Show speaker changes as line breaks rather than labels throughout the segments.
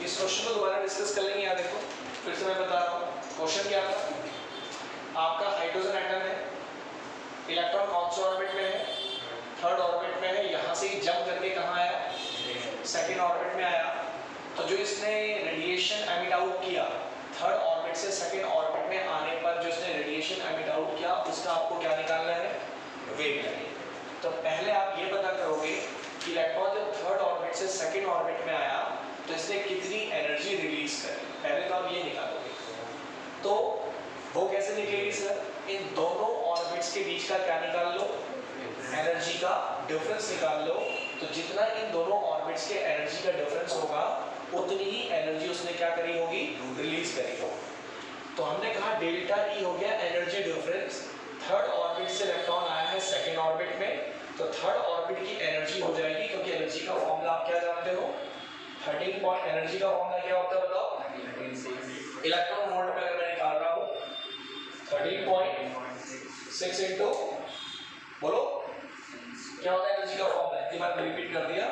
इस क्वेश्चन को दोबारा डिस्कस कर लेंगे। यहाँ देखो फिर से मैं बता रहा हूँ क्वेश्चन क्या था। आपका हाइड्रोजन एटम है, इलेक्ट्रॉन कौन से ऑर्बिट में है, थर्ड ऑर्बिट में है। यहाँ से ही जंप करके कहाँ आया, सेकेंड ऑर्बिट में आया। तो जो इसने रेडिएशन एमिट आउट किया थर्ड ऑर्बिट से सेकेंड ऑर्बिट में आने पर, जो इसने रेडिएशन एमिट आउट किया उसका आपको क्या निकालना है, वेवलेंथ। तो पहले आप ये पता करोगे कि इलेक्ट्रॉन जब थर्ड ऑर्बिट से सेकेंड ऑर्बिट में आया तो इसने कितनी एनर्जी रिलीज करी, पहले तो आप ये निकालोगे। तो वो कैसे निकलेगी सर, इन दोनों ऑर्बिट्स के बीच का क्या निकाल लो, एनर्जी का डिफरेंस निकाल लो। तो जितना इन दोनों ऑर्बिट्स के एनर्जी का डिफरेंस होगा उतनी ही एनर्जी उसने क्या करी होगी, रिलीज करी होगी। तो हमने कहा डेल्टा ई हो गया एनर्जी डिफरेंस। थर्ड ऑर्बिट से इलेक्ट्रॉन आया है सेकेंड ऑर्बिट में, तो थर्ड ऑर्बिट की एनर्जी हो जाएगी, क्योंकि एनर्जी का फॉर्मूला आप क्या जानते हो, 13 पॉइंट। एनर्जी का फॉर्मूला क्या होता है बताओ, इलेक्ट्रॉन वोल्ट में अगर मैं निकाल रहा हूँ 13.6 इंटू, बोलो क्या होता है एनर्जी का फॉर्मूला, इतनी बार रिपीट कर दिया,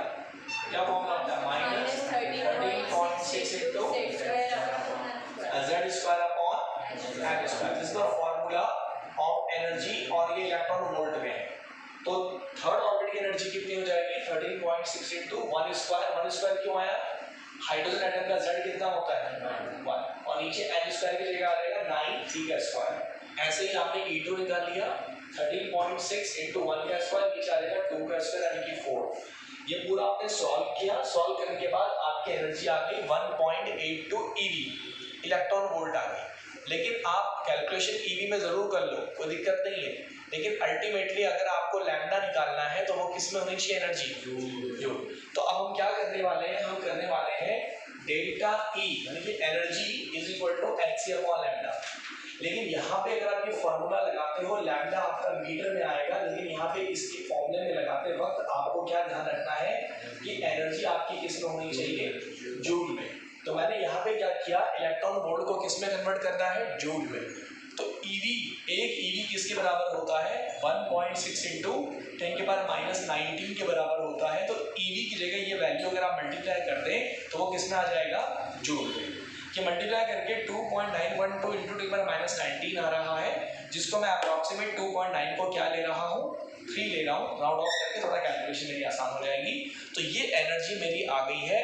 क्या फॉर्मूला होता है, -13.6 into z square upon m square. This is the formula of energy, और ये इलेक्ट्रॉन वोल्ट में है। तो थर्ड ऑर्बिट की एनर्जी कितनी हो जाएगी, 13.6 इंटू 1 स्क्वायर। 1 स्क्वायर क्यों आया, हाइड्रोजन एटम का z कितना होता है 1, और नीचे n स्क्वायर की जगह आ जाएगा 9 3 का स्क्वायर। ऐसे ही आपने E2 निकाल लिया, 13.6 इंटू 1 का स्क्वायर, नीचे आ जाएगा 2 का स्क्वायर यानी कि 4। ये पूरा आपने सॉल्व किया, सॉल्व करने के बाद आपकी एनर्जी आ गई 1.82 eV, इलेक्ट्रॉन वोल्ट आ गई। लेकिन आप कैलकुलेशन ईवी में जरूर कर लो, कोई दिक्कत नहीं है, लेकिन अल्टीमेटली अगर आपको लैम्डा निकालना है तो वो किस में होनी चाहिए एनर्जी, जूल। तो अब हम क्या करने वाले हैं, हम करने वाले हैं डेल्टा ई यानी कि energy is equal to H upon lambda. लेकिन यहाँ पे अगर आप ये फॉर्मूला लगाते हो, लैम्डा आपका मीटर में आएगा, लेकिन यहाँ पे इसके फॉर्मूले में लगाते वक्त आपको क्या ध्यान रखना है कि एनर्जी आपकी किस में होनी चाहिए, जूल में। तो मैंने यहाँ पे क्या किया, इलेक्ट्रॉन वोल्ट को किस में कन्वर्ट करना है, जूल में। तो ईवी, एक ईवी किसके बराबर होता है, 1.6 इंटू 10⁻⁻19 के बराबर होता है। तो ईवी की जगह ये वैल्यू अगर आप मल्टीप्लाई कर दें तो वो किस में आ जाएगा, जूल में। कि मल्टीप्लाई करके 2.912 इंटू 10⁻⁻19 आ रहा है, जिसको मैं अप्रॉक्सीमेट 2.9 को क्या ले रहा हूँ, 3 ले रहा हूँ, राउंड ऑफ करके थोड़ा कैलकुलेशन मेरी आसान हो जाएगी। तो ये एनर्जी मेरी आ गई है,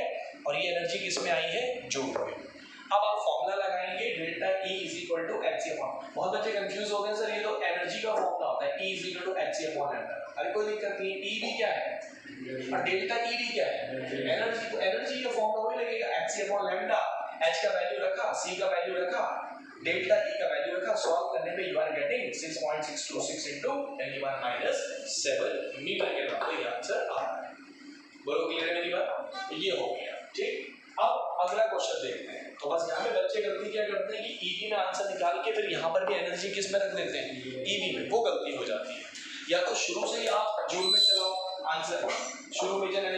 और ये एनर्जी किस में आई है, जूल में। अब आप फॉर्मूला लगाएंगे delta E is equal to H upon, बहुत बच्चे कंफ्यूज हो गए सर ये तो एनर्जी का फॉर्मूला होता है, E is equal to H upon lambda. अरे कोई दिक्कत नहीं, E भी क्या है और डेल्टा E भी क्या है, एनर्जी। तो एनर्जी का फॉर्मूला वही लगेगा, एच अपॉन लैम्डा। H का वैल्यू रखा, C का वैल्यू रखा, डेल्टा E का वैल्यू रखा, सॉल्व करने पे you are getting 6.626 into 10⁻⁷ metre के बराबर ये आंसर आ रहा है। बोलो क्लियर है मेरी बात, ये हो गया ठीक। अब अगला क्वेश्चन देखते हैं। तो बस यहाँ पे बच्चे गलती क्या करते हैं कि ईवी में आंसर निकाल के फिर यहाँ पर भी एनर्जी किस में रख देते हैं, ईवी में, वो गलती हो जाती है। या तो शुरू से ही आप जूल में चलाओ आंसर, शुरू में चले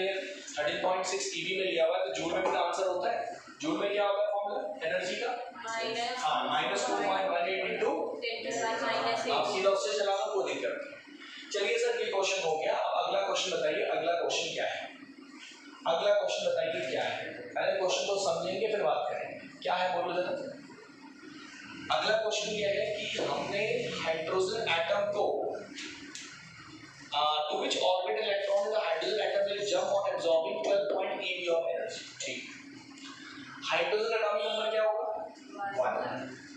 13.6 ईवी में लिया हुआ है तो जूल में भी आंसर होता है। जूल में क्या होता है फॉर्मूला एनर्जी का, -2.18 इंटू 10⁻⁻8। आप सीधा उससे चला लो, कोई दिक्कत नहीं। चलिए सर ये क्वेश्चन हो गया, अब अगला क्वेश्चन बताइए, अगला क्वेश्चन क्या है, अगला क्वेश्चन बताइए क्या है। पहले क्वेश्चन को समझेंगे फिर बात करेंगे क्या है, बोलो जरा। अगला क्वेश्चन ये है कि हमने हाइड्रोजन एटम को to which orbit electron the hydrogen atom will jump on absorbing 12 eV of energy. ठीक, हाइड्रोजन एटॉमिक नंबर क्या होगा, 1।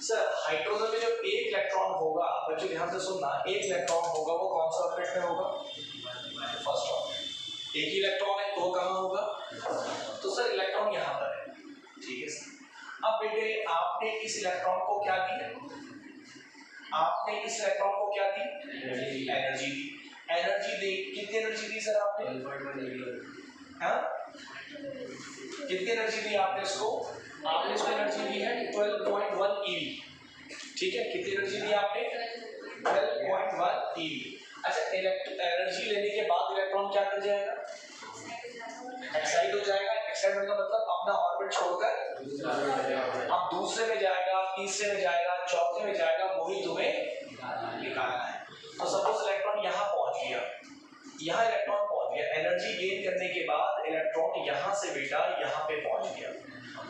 सर हाइड्रोजन में जब एक इलेक्ट्रॉन होगा, बच्चों ध्यान से सुनना, एक इलेक्ट्रॉन होगा वो कौन सा ऑर्बिट में होगा, फर्स्ट ऑर्बिट। एक ही इलेक्ट्रॉन है तो कहाँ होगा, तो सर इलेक्ट्रॉन यहाँ पर है, ठीक है सर। अब बेटे आपने इस इलेक्ट्रॉन को क्या दी, आपने इस इलेक्ट्रॉन को क्या दी, एनर्जी दी। एनर्जी दी, कितनी एनर्जी दी सर आपने, हाँ कितनी एनर्जी दी आपने इसको, आपने इसको एनर्जी दी है 12.1 eV, ठीक है। कितनी एनर्जी दी आपने, 12.1 eV। अच्छा एनर्जी लेने के बाद इलेक्ट्रॉन क्या कर जाएगा, एक्साइट हो जाएगा। एक्साइट होने का मतलब अपना ऑर्बिट छोड़कर अब दूसरे में जाएगा, तीसरे में जाएगा, चौथे में जाएगा, वही तुम्हें निकालना है। तो सपोज इलेक्ट्रॉन यहाँ पहुंच गया, यहाँ इलेक्ट्रॉन पहुंच गया, एनर्जी गेन करने के बाद इलेक्ट्रॉन यहाँ से बेटा यहाँ पे पहुंच गया।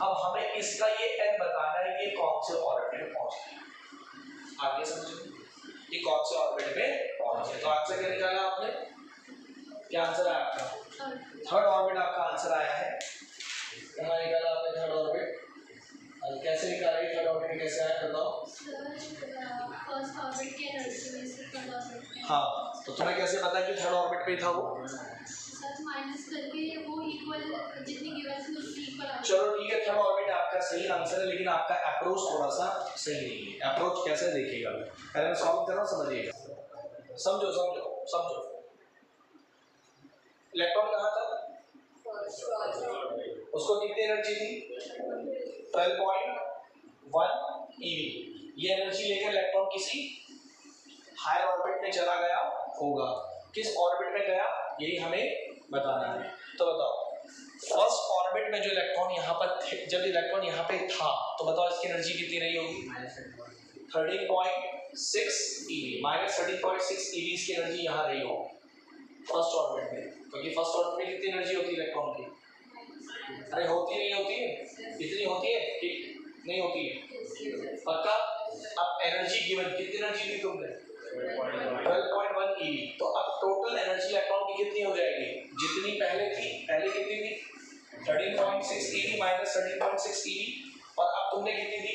अब हमें इसका ये n बताना है कि कौन से ऑर्बिट में पहुंच गया। आगे समझो ये कौन से ऑर्बिट में पहुंच गया। तो आंसर क्या निकाला आपने? क्या आंसर आया आपका? थर्ड ऑर्बिट आपका आंसर आया है। कहाँ निकाला आपने थर्ड ऑर्बिट? कैसे निकाला ये थर्ड ऑर्बिट? कैसे आया बताओ?
फर्स्ट ऑर्बिट के एनर्जी में से थर्ड ऑर्बिट में।
हाँ, तो तुम्हें कैसे पता कि थर्ड ऑर्बिट पे था वो?
सर माइनस करके वो इक्वल जितनी गिवन थी उससे इक्वल आ गया।
चलो ठीक है, थर्ड ऑर्बिट आपका सही आंसर है, लेकिन आपका अप्रोच थोड़ा सा सही नहीं है। अप्रोच कैसे देखिएगा, पहले मैं सॉल्व कर रहा हूँ, समझिएगा। समझो समझो समझो। इलेक्ट्रॉन कहाँ था? उसको कितनी एनर्जी थी? 12.1 eV। ये एनर्जी लेकर इलेक्ट्रॉन किसी हायर ऑर्बिट में चला गया होगा। किस ऑर्बिट में गया यही हमें बताना है। तो बताओ, फर्स्ट ऑर्बिट में जो इलेक्ट्रॉन यहाँ पर थे, जब इलेक्ट्रॉन यहाँ पे था तो बताओ इसकी एनर्जी कितनी रही होगी? 13.6 eV। माइनस 13.6 eV इसकी एनर्जी यहाँ रही होगी फर्स्ट ऑर्बिट में, क्योंकि फर्स्ट ऑर्बिट में कितनी एनर्जी होती है इलेक्ट्रॉन की? अरे होती नहीं होती है? इतनी होती है कि नहीं होती है? पक्का? अब एनर्जी गिवन कितनी एनर्जी दी तुमने? 12.1 eV। तो अब टोटल एनर्जी इलेक्ट्रॉन की कितनी हो जाएगी? जितनी पहले थी, पहले कितनी थी? 13.6 eV माइनस 13.6 eV, और अब तुमने कितनी दी?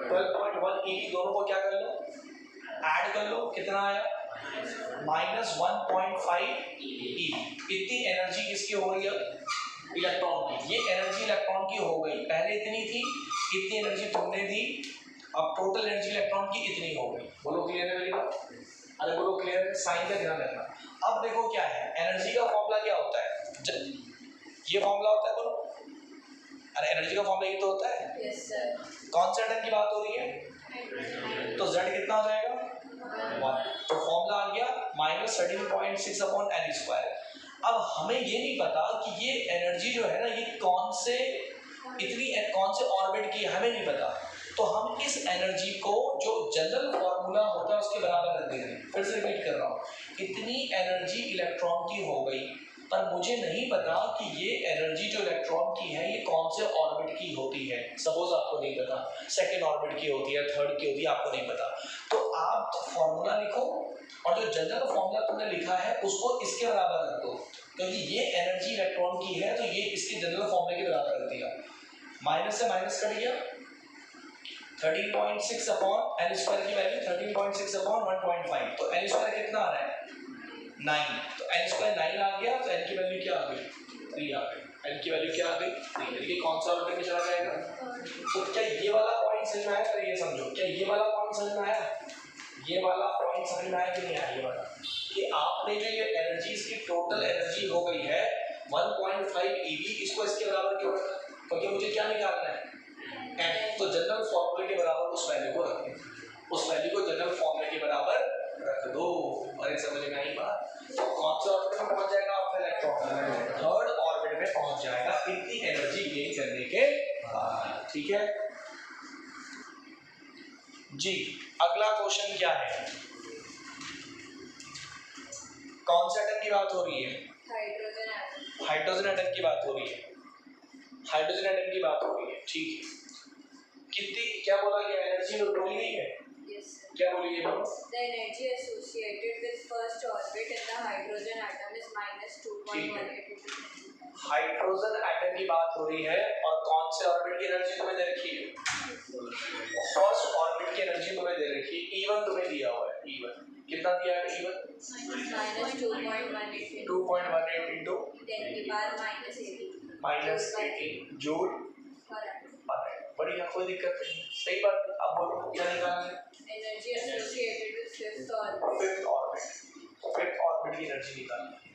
12.1 eV। दोनों को क्या कर लो? ऐड कर लो। कितना आया? Minus 1.5 eV। इतनी एनर्जी किसकी हो गई है? इलेक्ट्रॉन की। ये एनर्जी इलेक्ट्रॉन की हो गई, पहले इतनी थी, इतनी एनर्जी तुमने दी, अब टोटल एनर्जी इलेक्ट्रॉन की इतनी हो गई। बोलो क्लियर है मेरी बात? अरे बोलो क्लियर है? साइन का ध्यान रखना। अब देखो क्या है, एनर्जी का फॉर्मूला क्या होता है? ये फॉर्मूला होता है, बोलो। अरे एनर्जी का फॉर्मूला ये तो होता है।
Yes sir.
कौन से एटम की बात हो रही है? तो Z कितना हो जाएगा? 1। तो फॉर्मूला आ गया माइनस 13.6 अपॉन एल स्क्वायर। अब हमें ये नहीं पता कि ये एनर्जी जो है ना, ये कौन से ऑर्बिट की है, हमें नहीं पता। तो हम इस एनर्जी को जो जनरल फॉर्मूला होता है उसके बराबर रख देंगे। फिर से रिपीट कर रहा हूँ, इतनी एनर्जी इलेक्ट्रॉन की हो गई, पर मुझे नहीं पता कि ये एनर्जी जो इलेक्ट्रॉन की है ये कौन से ऑर्बिट की होती है। सपोज आपको नहीं पता, सेकेंड ऑर्बिट की होती है, थर्ड की होती है, आपको नहीं पता, तो आप फॉर्मूला लिखो और जो जनरल फॉर्मूला तुमने लिखा है उसको इसके बराबर रख दो, क्योंकि ये एनर्जी इलेक्ट्रॉन की है तो ये इसके जनरल फॉर्मूले के बराबर रख दिया। माइनस से माइनस कट गया, 13.6 अपॉन एल स्क्वायर की वैल्यू 13.6 अपॉन 1.5, तो एल स्क्वायर कितना आ रहा है? 9। तो एल स्क्वायर 9 आ गया, तो एल की वैल्यू क्या आ गई? 3 आ गई। एल की वैल्यू क्या आ गई? 3। देखिए कौन सा ऑर्बिट में चला जाएगा? तो क्या ये वाला पॉइंट समझ में आया? तो ये समझो, क्या ये वाला पॉइंट समझ में आया? ये वाला पॉइंट समझ में आया कि नहीं आया? ये वाला कि आपने जो ये एनर्जी, इसकी टोटल एनर्जी हो गई है 1.5 eV, इसको इसके बराबर क्यों रखा? क्योंकि मुझे क्या निकालना है? n। तो जनरल फॉर्मूले के बराबर उस वैल्यू को रखें, उस वैल्यू को जनरल फॉर्मूले के बराबर रख दो। अरे समझ में आई बात? तो कौन से ऑर्बिट में पहुंच जाएगा आपका इलेक्ट्रॉन? थर्ड ऑर्बिट में पहुंच जाएगा इतनी एनर्जी गेन करने के बाद। ठीक है जी। अगला क्वेश्चन क्या है? कौन से एटम की बात हो रही है?
Hydrogen atom.
हाइड्रोजन एटम की बात हो रही है। हाइड्रोजन एटम की बात हो रही है, ठीक है। कितनी, क्या बोला गया? एनर्जी बोली गई है?
Yes sir.
क्या बोली गई?
The energy associated with first orbit in the hydrogen atom is minus 2.182.
Hydrogen atom की बात हो रही है, और कौन से ऑर्बिट की एनर्जी तुम्हें दे रखी है? फर्स्ट ऑर्बिट की एनर्जी तुम्हें दे रखी है। E1 तुम्हें दिया हुआ है। E1 कितना दिया है? E1
minus 2.182
2.18 into
10 की पावर minus 18
माइनस 18 जूल पर एटम। बढ़िया, कोई दिक्कत नहीं, सही बात। अब बोलो क्या निकालना है?
energy associated with fifth orbit.
Fifth orbit की एनर्जी निकालनी है।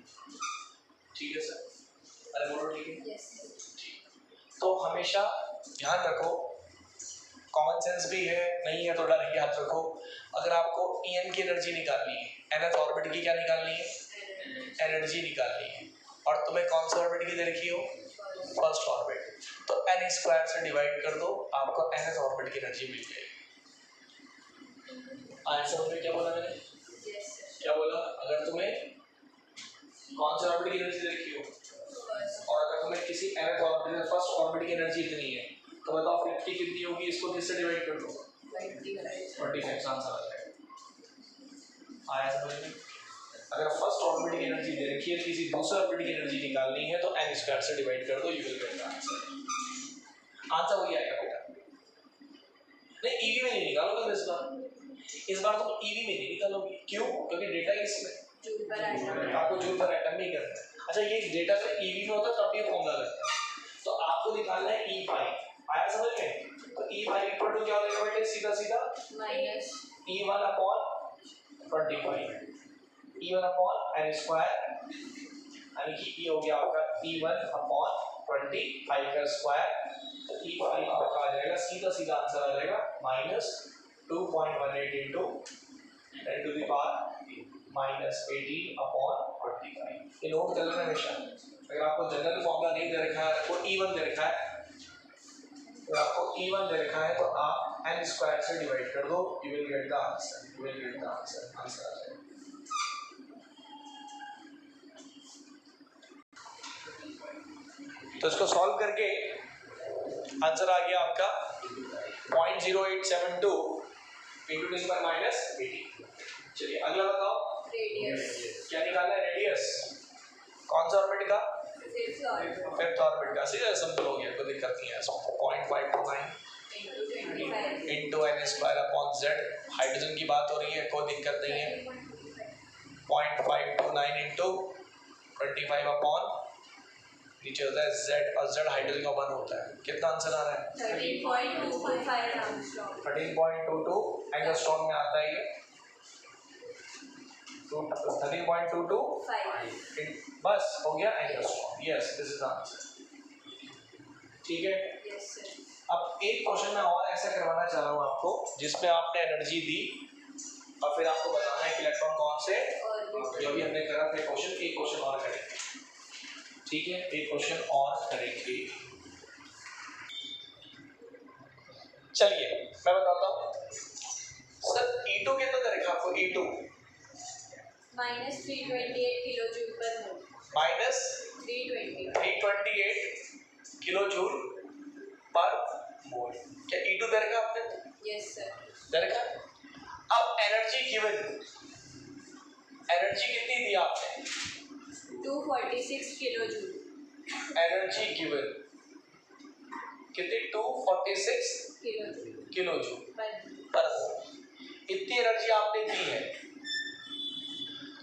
ठीक है सर? अरे बोलो ठीक है?
Yes sir.
तो हमेशा ध्यान रखो, कॉमन सेंस भी है, नहीं है तो डर ही याद रखो। अगर आपको En की एनर्जी निकालनी है, nth ऑर्बिट की क्या निकालनी है? एनर्जी निकालनी है, और तुम्हें कौन सा ऑर्बिट की दे रखी हो? First orbit. तो n स्क्वायर से डिवाइड कर दो, आपको nth ऑर्बिट की एनर्जी मिल जाएगी। आंसर में क्या बोला मैंने?
Yes sir.
क्या बोला? अगर तुम्हें कौन से ऑर्बिट की एनर्जी दे रखी हो, और अगर तुम्हें किसी nth ऑर्बिट में फर्स्ट ऑर्बिट की एनर्जी इतनी है, तो बताओ 50 कितनी होगी, इसको किससे डिवाइड कर दो 45 आंसर आ जाएगा। आया समझ में? अगर फर्स्ट ऑर्बिट की एनर्जी दे रखी है, किसी दूसरे ऑर्बिट की एनर्जी निकालनी है तो n स्क्वायर से डिवाइड कर दो, you will get the answer. Answer वही आएगा बेटा। नहीं ईवी में नहीं निकालोगे इस बार तुम ईवी में नहीं निकालोगे। क्यों? क्योंकि डेटा इसमें आपको जूल पर एटम नहीं करना है। अच्छा ये डेटा से ईवी में होता तब ये फॉर्मूला लगता है, तो आपको निकालना है E5। आया समझ में? तो E5 इक्वल टू क्या हो जाएगा बेटे? सीधा सीधा minus E1 upon 25 E1 upon n square, यानी कि E हो गया आपका E1 अपॉन 25 का स्क्वायर। तो E5 आपका आ जाएगा सीधा सीधा आंसर आ जाएगा minus 2.18 into 10 to the power minus 18 upon 45। ये नोट कर लेना हमेशा। अगर आपको जनरल फॉर्मूला नहीं दे रखा है, आपको E1 दे रखा है, तो आपको E1 दे रखा है तो आप n स्क्वायर से डिवाइड कर दो, you will get the answer. You will get the answer. Answer आ जाएगा। तो इसको सॉल्व करके आंसर आ गया आपका 0.0872 इंटू 10 पर माइनस 80। चलिए अगला बताओ
रेडियस
क्या निकालना है? रेडियस कौन सा ऑर्बिट का? फिफ्थ ऑर्बिट का। सीधा सिंपल हो गया, कोई दिक्कत नहीं है इसमें। 0.529 into n square upon z। Hydrogen की बात हो रही है, कोई दिक्कत नहीं है। 0.529 इंटू 25 अपॉन नीचे होता है z, और z हाइड्रोजन का 1 होता है। कितना आंसर आ रहा है? 13.22 एंगस्ट्रॉम में आता है ये। 13.22 बस हो गया angstrom. Yes this is answer. ठीक है।
Yes sir.
अब एक क्वेश्चन मैं और ऐसा करवाना चाह रहा हूँ आपको, जिसमें आपने एनर्जी दी और फिर आपको बताना है कि इलेक्ट्रॉन कौन से, जो भी हमने करा था क्वेश्चन, एक क्वेश्चन और करेंगे। ठीक है, एक क्वेश्चन और करेंगे। चलिए मैं बताता हूँ सर। E2 कितना दे रखा आपको? E2
minus 328 kilo joule per मोल।
माइनस 328 किलो जूल पर मोल। क्या E2 दे रखा आपने?
Yes sir.
दे रखा। अब एनर्जी गिवन, एनर्जी कितनी दी आपने?
246 किलो जूल।
एनर्जी गिवन कितनी? 246 किलो जूल पर मोल। इतनी एनर्जी आपने दी है,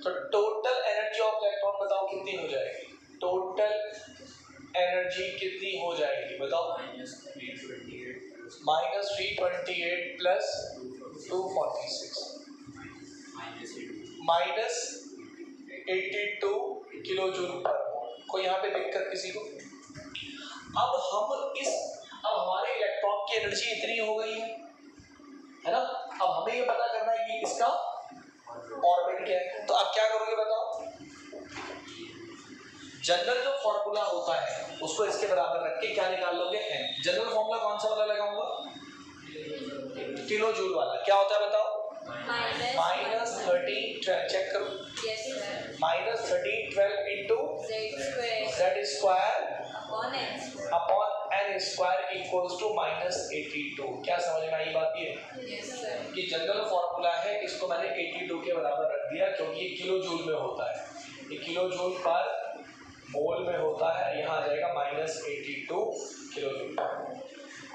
तो टोटल एनर्जी ऑफ इलेक्ट्रॉन बताओ कितनी हो जाएगी? टोटल एनर्जी कितनी हो जाएगी बताओ? Minus 328 plus 246 minus 82 kilojoule per mole. कोई यहाँ पे दिक्कत किसी को? अब हमारे इलेक्ट्रॉन की एनर्जी इतनी हो गई है ना। अब हमें ये पता करना है कि इसका ऑर्बिट क्या है। तो आप क्या करोगे बताओ? जनरल जो फॉर्मूला होता है उसको इसके बराबर रख के क्या निकाल लोगे? n। जनरल फॉर्मूला कौन सा वाला लगाऊंगा? किलो जूल वाला। क्या होता है बताओ? माइनस 13 चेक करो। Minus 1312 into Z square upon N square equals to minus 82। क्या समझ में आई बात? ये कि जनरल फॉर्मूला है, इसको मैंने 82 के बराबर रख दिया क्योंकि ये किलो जूल में होता है, ये किलो जूल पर मोल में होता है। यहाँ आ जाएगा माइनस 82 किलो जूल।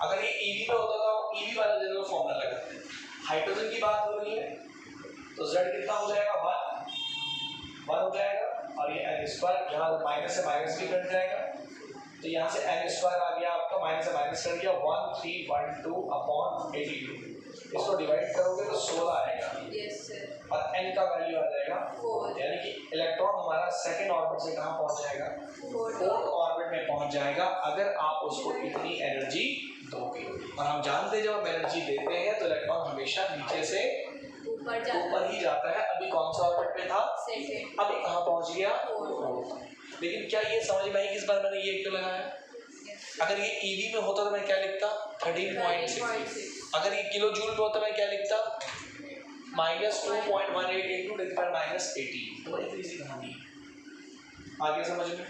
अगर ये ईवी में होता तो ईवी वाला जनरल फॉर्मूला लगाते हैं। हाइड्रोजन की बात हो रही है तो z कितना हो जाएगा? 1 हो जाएगा, और ये n स्क्वायर, यहाँ माइनस से माइनस भी कट जाएगा, तो यहाँ से n स्क्वायर आ गया आपका, माइनस से माइनस कर दिया, 1312 अपॉन 82। इसको डिवाइड करोगे तो 16 आएगा।
Yes sir.
और n का वैल्यू आ जाएगा 4, यानी कि इलेक्ट्रॉन हमारा सेकेंड ऑर्बिट से कहाँ पहुँच जाएगा? फोर्थ ऑर्बिट में पहुँच जाएगा, अगर आप उसको इतनी एनर्जी दोगे। और हम जानते हैं जब हम एनर्जी देते हैं तो इलेक्ट्रॉन हमेशा नीचे से ऊपर ही जाता है। अभी कौन सा ऑर्बिट में था? सेकंड। अभी कहाँ पहुँच गया? फोर्थ। लेकिन क्या ये समझ में आई किस बार मैंने ये क्यों लगाया? अगर ये ईवी में होता तो मैं क्या लिखता? 13.6। अगर ये किलो जूल में होता मैं क्या लिखता? माइनस 2.18 इंटू 10 पर माइनस 18। तो बड़ी इजी कहानी है, आगे समझ में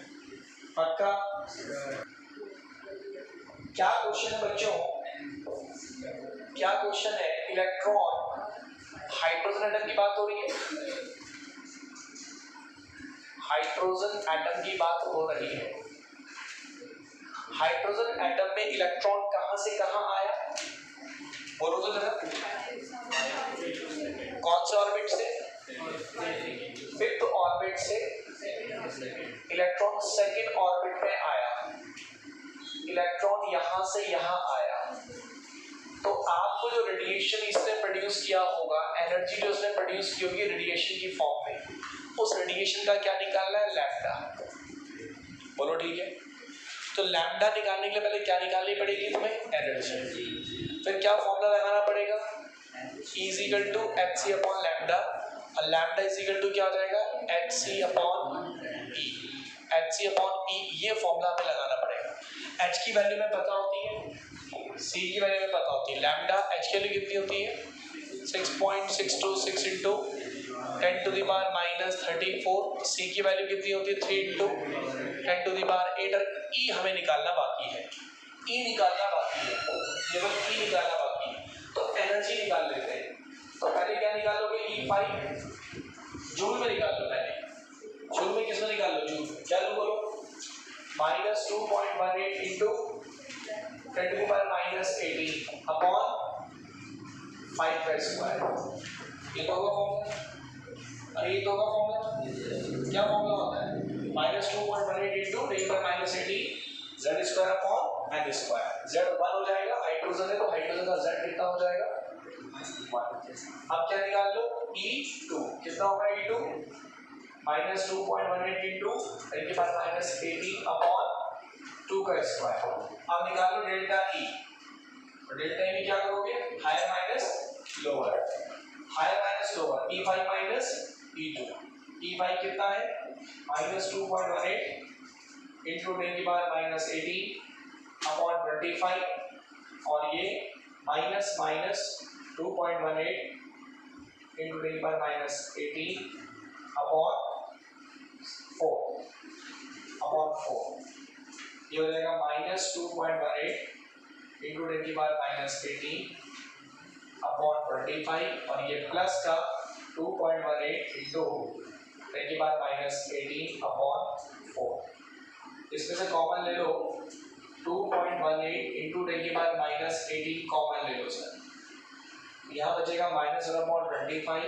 पक्का। क्या क्वेश्चन है बच्चों, क्या क्वेश्चन है? इलेक्ट्रॉन हाइड्रोजन एटम की बात हो रही है, हाइड्रोजन एटम की बात हो रही है। हाइड्रोजन एटम में इलेक्ट्रॉन कहां से कहां आया, बोलो तो जरा। कौन से ऑर्बिट से? फिफ्थ ऑर्बिट से इलेक्ट्रॉन सेकंड ऑर्बिट में आया। इलेक्ट्रॉन यहां से यहां आया, तो आपको जो रेडिएशन इसने प्रोड्यूस किया होगा, एनर्जी जो उसने प्रोड्यूस की होगी रेडिएशन की फॉर्म में, उस रेडिएशन का क्या निकालना है? लैम्डा। बोलो ठीक है। तो लैम्डा निकालने के लिए पहले क्या निकालनी पड़ेगी तुम्हें? एनर्जी। फिर क्या फॉर्मूला लगाना पड़ेगा? E is equal to hc upon lambda, और लैम्डा इज इक्वल टू क्या हो जाएगा? hc upon e। hc upon e ये फॉर्मूला हमें लगाना पड़ेगा। h की वैल्यू में पता होती है, c की वैल्यू में पता होती है। लैम्डा h की वैल्यू कितनी होती है? 6.626 into 10 to the power minus 34। c की वैल्यू कितनी होती है? 3 इंटू 10 टू द पावर 8। और e हमें निकालना बाकी है, e निकालना बाकी है, केवल e निकालना बाकी है। तो एनर्जी निकाल लेते हैं। तो पहले क्या निकालोगे? E5 जूल में निकाल लो। पहले जूल में किसमें निकाल लो? जूल में। क्या लो बोलो? Minus 2.18 into 10 to the power minus 18 upon 5 का स्क्वायर। ये तो होगा फॉर्मूला, और ये तो होगा फॉर्मूला। क्या फॉर्मूला होता है? Minus 2.18 into 10 to the power minus 18 Z square upon N square. Z 1 हो जाएगा, हाइड्रोजन है तो हाइड्रोजन का जेड कितना हो जाएगा? 1। अब क्या निकाल लो? E2 कितना होगा? E2 माइनस 2.18 इंटू 10 की पावर माइनस 18 अपॉन 2 का स्क्वायर। अब निकाल लो डेल्टा E। तो डेल्टा E में क्या करोगे? Higher minus lower, higher minus lower. E5 minus E2। E5 कितना है? माइनस 2.18 इंटू 10 की पावर माइनस 18 अपॉन 25, और ये माइनस माइनस 2.18 इंटू 10 की पावर माइनस 18 अपॉन 4 ये हो जाएगा माइनस 2.18 इंटू 10 की पावर माइनस 18 अपॉन 25, और ये प्लस का 2.18 इंटू 10 की पावर माइनस 18 अपॉन 4। इसमें से कॉमन ले लो, 2.18 इंटू 10 की पावर माइनस 18 कॉमन ले लो सर। यहाँ बचेगा माइनस 1/25,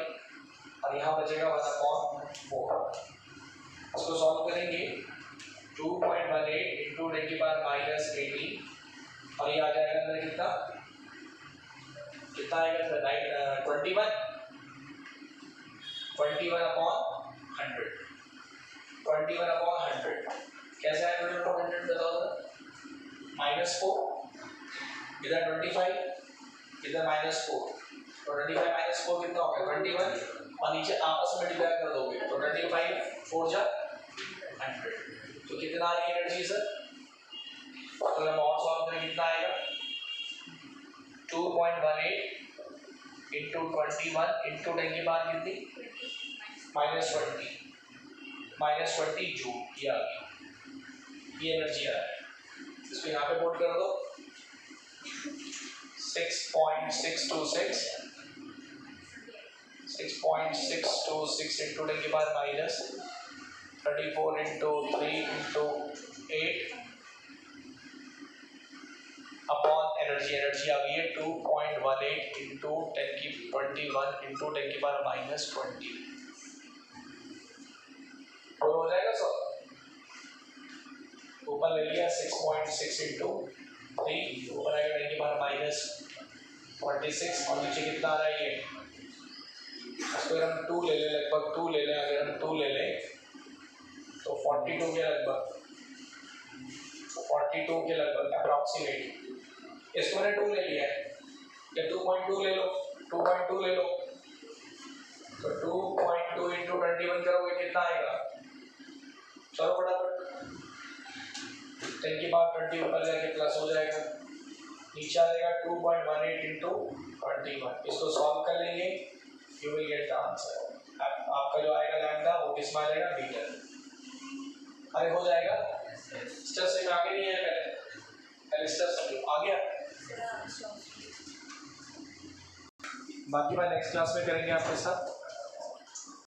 और यहाँ बचेगा 1/4। इसको सॉल्व करेंगे। 2.18 इंटू 10 की पावर माइनस 18, और ये आ जाएगा अंदर कितना कितना आएगा? 21 अपॉन 100। 21 अपॉन 100 कैसे आएगा? 21 अपॉन 100 बताओ जरा। -4 इधर 25 इधर -4, तो 25 -4 कितना हो गया? 21, और नीचे आपस में डिवाइड कर दोगे तो 25 4 जा 100। तो कितना आ रही है एनर्जी सर? तो हम और सॉल्व करें, कितना आएगा? 2.18 इंटू 21 इंटू 10 की पावर कितनी? -20 जूल। ये आ गई, ये एनर्जी आ रही है। इसको यहाँ पे पुट कर दो। 6.626 इंटू 10 की power minus 34 into 3 into 8 upon energy आ गई है 2.18 इंटू 10 की 21 इंटू 10 की पावर माइनस 20। और हो जाएगा सर, ऊपर ले लिया 6.6 इंटू 3, ऊपर आएगा 10 की पावर माइनस 46, और नीचे कितना आ रहा है? ये इसको हम 2 ले लें, लगभग 2 ले लें। अगर हम 2 ले लें तो 42 के लगभग, 42 के लगभग अप्रॉक्सीमेट। इसको मैंने 2 ले लिया है, या 2.2 ले लो, 2.2 ले लो। तो 2.2 इंटू 21 करोगे कितना आएगा? चलो फटाफट, 10 की पावर 20 ऊपर जाके प्लस हो जाएगा, नीचे आ जाएगा 2.18 इंटू 21। इसको सॉल्व कर लेंगे, you will get the answer. आपका जो आएगा लैम्डा वो किसमें आ जाएगा? मीटर। अरे हो जाएगा, स्टेप से आगे नहीं है, एलिस्टर समझो आ गया। बाकी मैं नेक्स्ट क्लास में करेंगे आपके साथ।